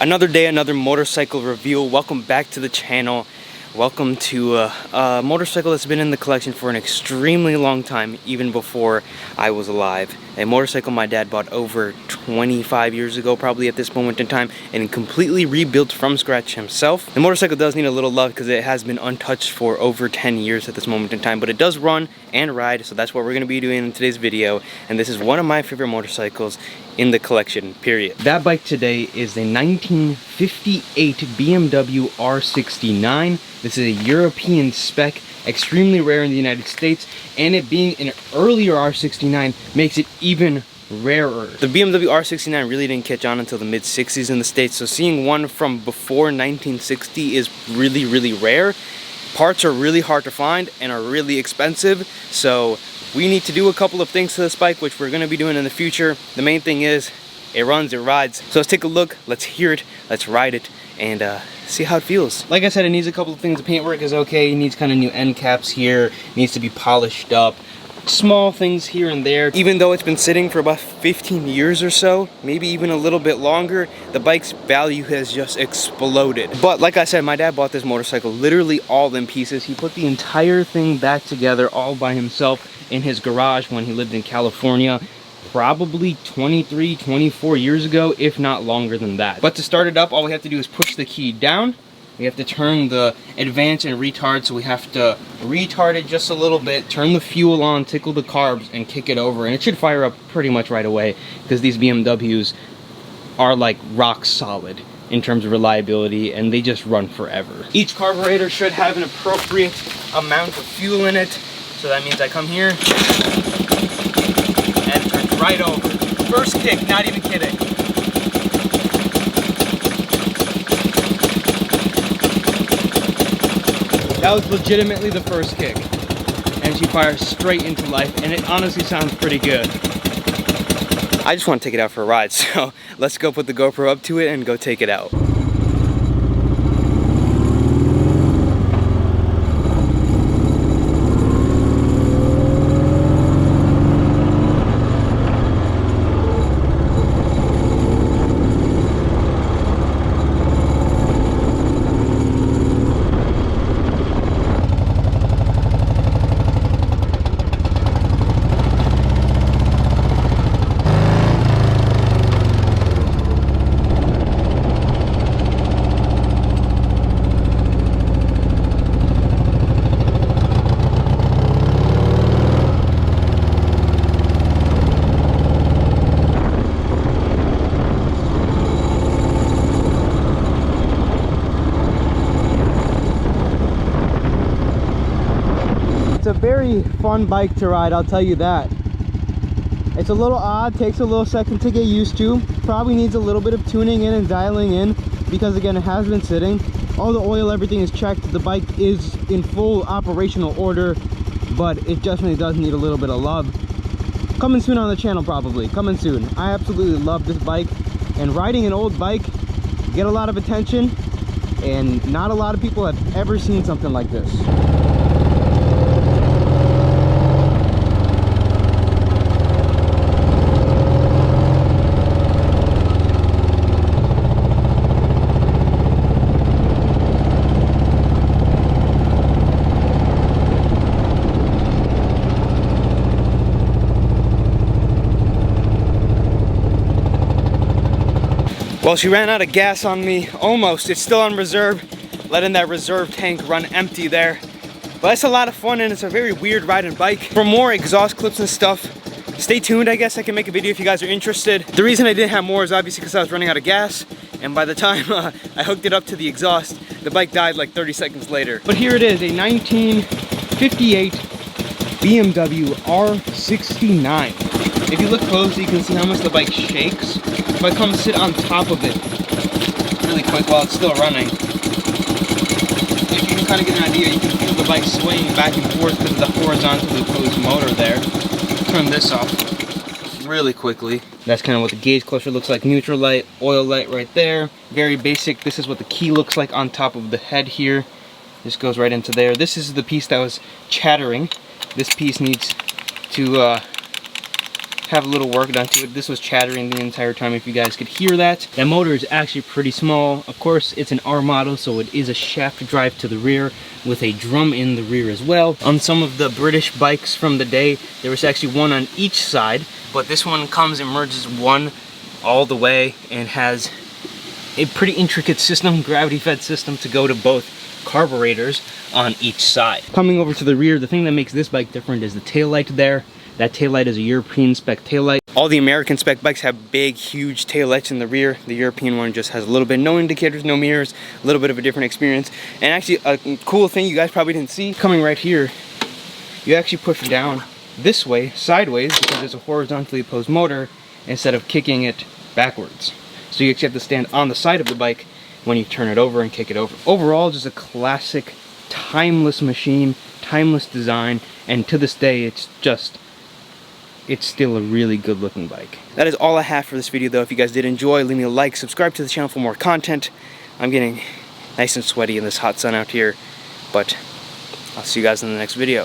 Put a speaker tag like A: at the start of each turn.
A: Another day, another motorcycle review. Welcome back to the channel. Welcome to a motorcycle that's been in the collection for an extremely long time, even before I was alive. A motorcycle my dad bought over 25 years ago, probably at this moment in time, and completely rebuilt from scratch himself. The motorcycle does need a little love because it has been untouched for over 10 years at this moment in time, but it does run and ride, so that's what we're going to be doing in today's video. And this is one of my favorite motorcycles in the collection, period. That bike today is a 1958 BMW R69. This is a European spec, extremely rare in the United States, and it being an earlier R69 makes it even rarer. The BMW R69 really didn't catch on until the mid-60s in the States, so seeing one from before 1960 is really rare. Parts are really hard to find and are really expensive, so we need to do a couple of things to this bike, which we're going to be doing in the future. The main thing is, it runs, it rides. So let's take a look, let's hear it, let's ride it, and see how it feels. Like I said, it needs a couple of things. The paintwork is okay. It needs kind of new end caps here. It needs to be polished up. Small things here and there. Even though it's been sitting for about 15 years or so, maybe even a little bit longer, the bike's value has just exploded. But like I said, my dad bought this motorcycle literally all in pieces. He put the entire thing back together all by himself in his garage when he lived in California. Probably 23, 24 years ago, if not longer than that. But to start it up, all we have to do is push the key down. We have to turn the advance and retard, so we have to retard it just a little bit, turn the fuel on, tickle the carbs, and kick it over. And it should fire up pretty much right away, because these BMWs are like rock solid in terms of reliability, and they just run forever. Each carburetor should have an appropriate amount of fuel in it. So that means I come here, and it turns right over. First kick, not even kidding. That was legitimately the first kick. And she fires straight into life, and it honestly sounds pretty good. I just want to take it out for a ride, so let's go put the GoPro up to it and go take it out. It's a very fun bike to ride, I'll tell you that. It's a little odd, takes a little second to get used to. Probably needs a little bit of tuning in and dialing in, because again, it has been sitting. All the oil, everything is checked. The bike is in full operational order, but it definitely does need a little bit of love. Coming soon on the channel, probably. Coming soon. I absolutely love this bike, and riding an old bike, get a lot of attention, and not a lot of people have ever seen something like this. Well, she ran out of gas on me, almost. It's still on reserve, letting that reserve tank run empty there. But it's a lot of fun, and it's a very weird riding bike. For more exhaust clips and stuff, stay tuned. I guess I can make a video if you guys are interested. The reason I didn't have more is obviously because I was running out of gas, and by the time I hooked it up to the exhaust, the bike died like 30 seconds later. But here it is, a 1958 BMW R69. If you look closely, you can see how much the bike shakes. If I come sit on top of it really quick while it's still running, if you can kind of get an idea, you can feel the bike swaying back and forth because of the horizontally posed motor there. Turn this off really quickly. That's kind of what the gauge cluster looks like. Neutral light, oil light right there. Very basic. This is what the key looks like on top of the head here. This goes right into there. This is the piece that was chattering. This piece needs to have a little work done to it. This was chattering the entire time, if you guys could hear that. That motor is actually pretty small. Of course, it's an R model, so it is a shaft drive to the rear with a drum in the rear as well. On some of the British bikes from the day, there was actually one on each side, but this one comes and merges one all the way and has a pretty intricate system, gravity-fed system, to go to both carburetors on each side. Coming over to the rear, the thing that makes this bike different is the taillight there. That taillight is a European spec taillight. All the American spec bikes have big, huge taillights in the rear. The European one just has a little bit, no indicators, no mirrors, a little bit of a different experience. And actually, a cool thing you guys probably didn't see, coming right here, you actually push down this way, sideways, because there's a horizontally opposed motor, instead of kicking it backwards. So you actually have to stand on the side of the bike when you turn it over and kick it over. Overall, just a classic, timeless machine, timeless design, and to this day, it's still a really good looking bike. That is all I have for this video though. If you guys did enjoy, leave me a like, subscribe to the channel for more content. I'm getting nice and sweaty in this hot sun out here, but I'll see you guys in the next video.